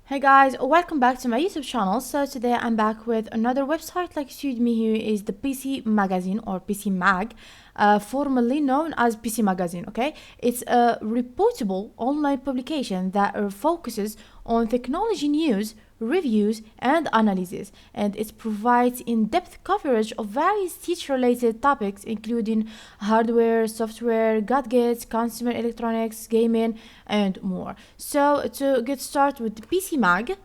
Hey guys, welcome back to my YouTube channel. So today I'm back with another website like showed me here is the PC Magazine or PCMag, formerly known as PC Magazine. Okay, it's a reputable online publication that focuses on technology news, reviews, and analysis, and it provides in-depth coverage of various teach-related topics, including hardware, software, gadgets, consumer electronics, gaming, and more. So to get started with the PC Mag,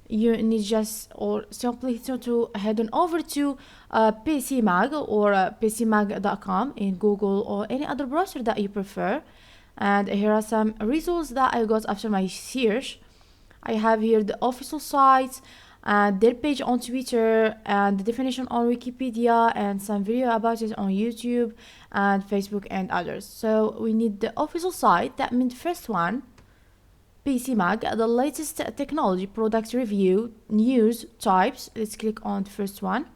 you need just or simply to head on over to PCMag or PCMag.com in Google or any other browser that you prefer. And here are some results that I got after my search. I have here the official site and their page on Twitter and the definition on Wikipedia and some video about it on YouTube and Facebook and others. So we need the official site. That means the first one, PCMag, the latest technology product review news types. Let's click on the first one.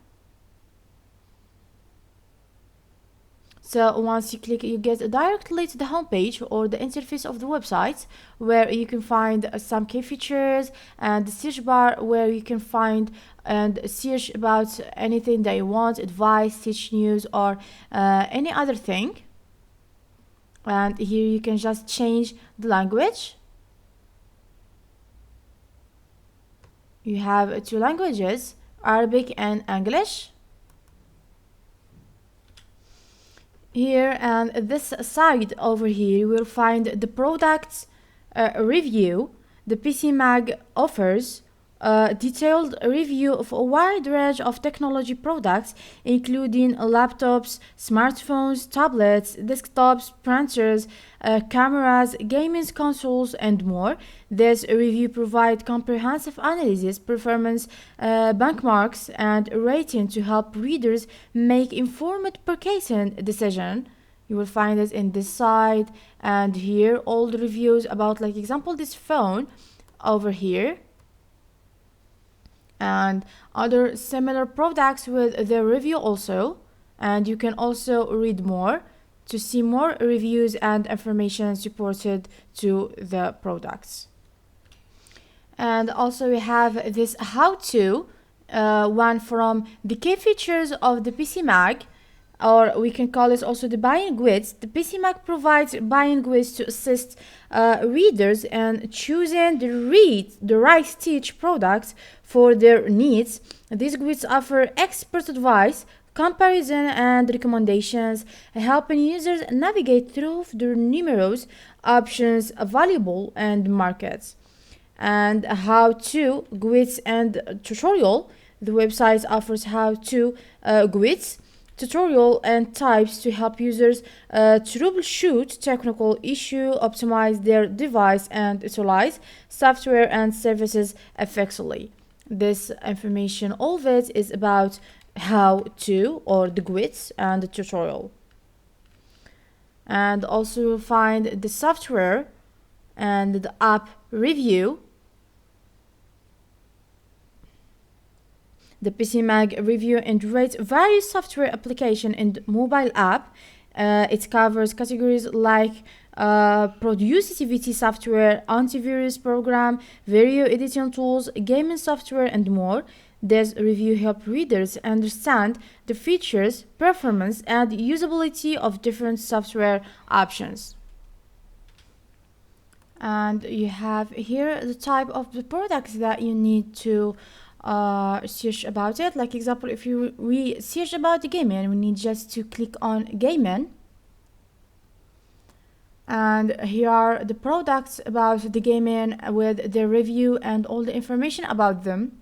So once you click, you get directly to the homepage or the interface of the website, where you can find some key features and the search bar where you can find and search about anything that you want, advice, teach news, or any other thing. And here you can just change the language. You have two languages, Arabic and English. Here and this side over here you will find the products review. The PCMag offers a detailed review of a wide range of technology products, including laptops, smartphones, tablets, desktops, printers, cameras, gaming consoles, and more. This review provides comprehensive analysis, performance benchmarks, and rating to help readers make informed purchasing decisions. You will find it in this side, and here all the reviews about, like example, this phone over here and other similar products with the review also. And you can also read more to see more reviews and information supported to the products. And also we have this how-to one from the key features of the PCMag, or we can call it also the buying guides. The PCMag provides buying guides to assist readers in choosing the right teach products for their needs. These guides offer expert advice, comparison, and recommendations, helping users navigate through the numerous options available in markets. And how-to guides and tutorial. The website offers how-to guides, tutorial, and types to help users troubleshoot technical issue, optimize their device, and utilize software and services effectively. This information, all of it is about how to or the guides and the tutorial. And also you'll find the software and the app review. The PCMag review and rates various software application and mobile app. It covers categories like productivity software, antivirus program, video editing tools, gaming software, and more. This review helps readers understand the features, performance, and usability of different software options. And you have here the type of the products that you need to search about it. Like example, if we search about the gaming, we need just to click on gaming, and here are the products about the gaming with the review and all the information about them.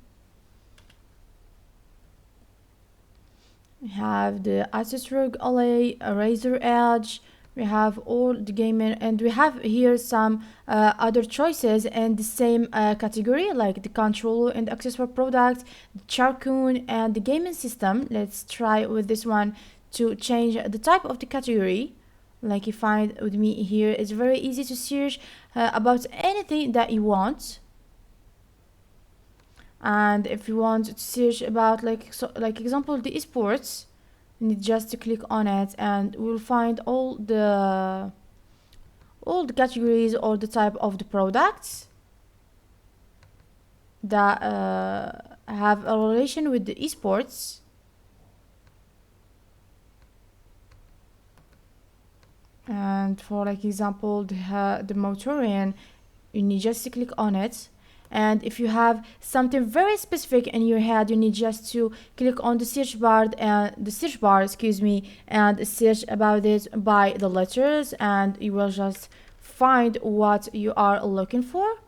We have the Asus ROG Ally, Razer Edge. We have all the gaming, and we have here some other choices in the same category, like the controller and accessory products, the Charcoon, and the gaming system. Let's try with this one to change the type of the category. Like you find with me here, it's very easy to search about anything that you want. And if you want to search about like example the esports, you need just to click on it, and we'll find all the categories or the type of the products. that have a relation with the esports. And for like example, the Motorian, you need just to click on it. And if you have something very specific in your head, you need just to click on the search bar and search about it by the letters, and you will just find what you are looking for.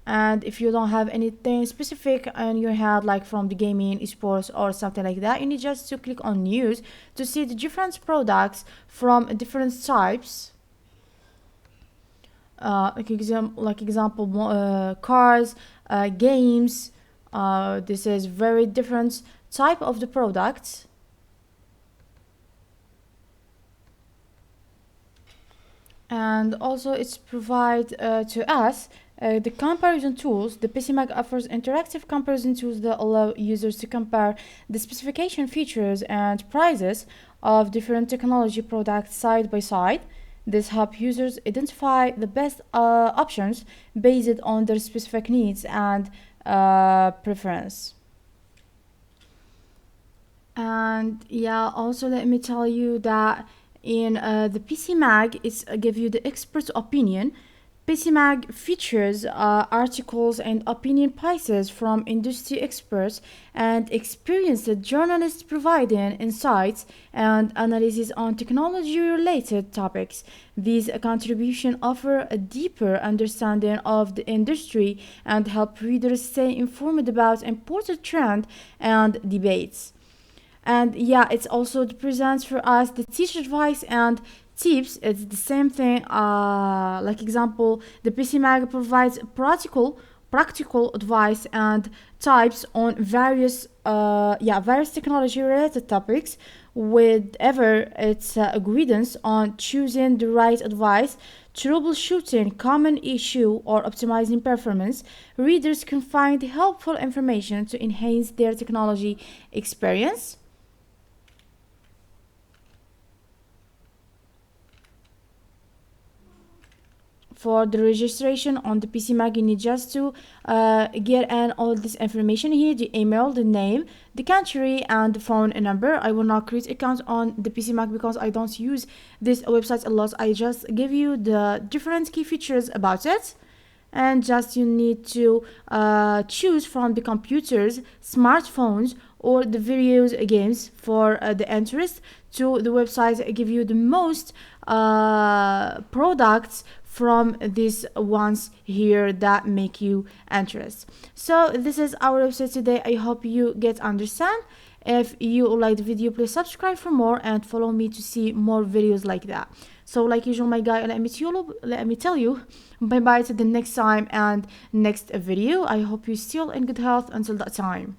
And if you don't have anything specific in your head, like from the gaming, esports, or something like that, you need just to click on news to see the different products from different types. Like example, cars, games. This is very different type of the products. And also it's provide to us the comparison tools. The PCMag offers interactive comparison tools that allow users to compare the specification, features, and prices of different technology products side by side. This helps users identify the best options based on their specific needs and preference. And yeah, also let me tell you that in the PCMag, it's give you the expert opinion. PCMag features articles and opinion pieces from industry experts and experienced journalists providing insights and analysis on technology-related topics. These contributions offer a deeper understanding of the industry and help readers stay informed about important trends and debates. And yeah, it's also presents for us the teacher advice and tips. It's the same thing. Like example, the PCMag provides practical advice and types on various technology related topics, whatever its guidance on choosing the right advice, troubleshooting common issue, or optimizing performance. Readers can find helpful information to enhance their technology experience. For the registration on the PCMag, you need just to get in all this information here: the email, the name, the country, and the phone number. I will not create account on the PCMag because I don't use this website a lot. I just give you the different key features about it, and just you need to choose from the computers, smartphones, or the videos games for the interest to the website. Give you the most products from these ones here that make you interest. So this is our website today. I hope you get understand. If you like the video, please subscribe for more and follow me to see more videos like that. So like usual, my guy, let me tell you bye bye to the next time and next video. I hope you're still in good health until that time.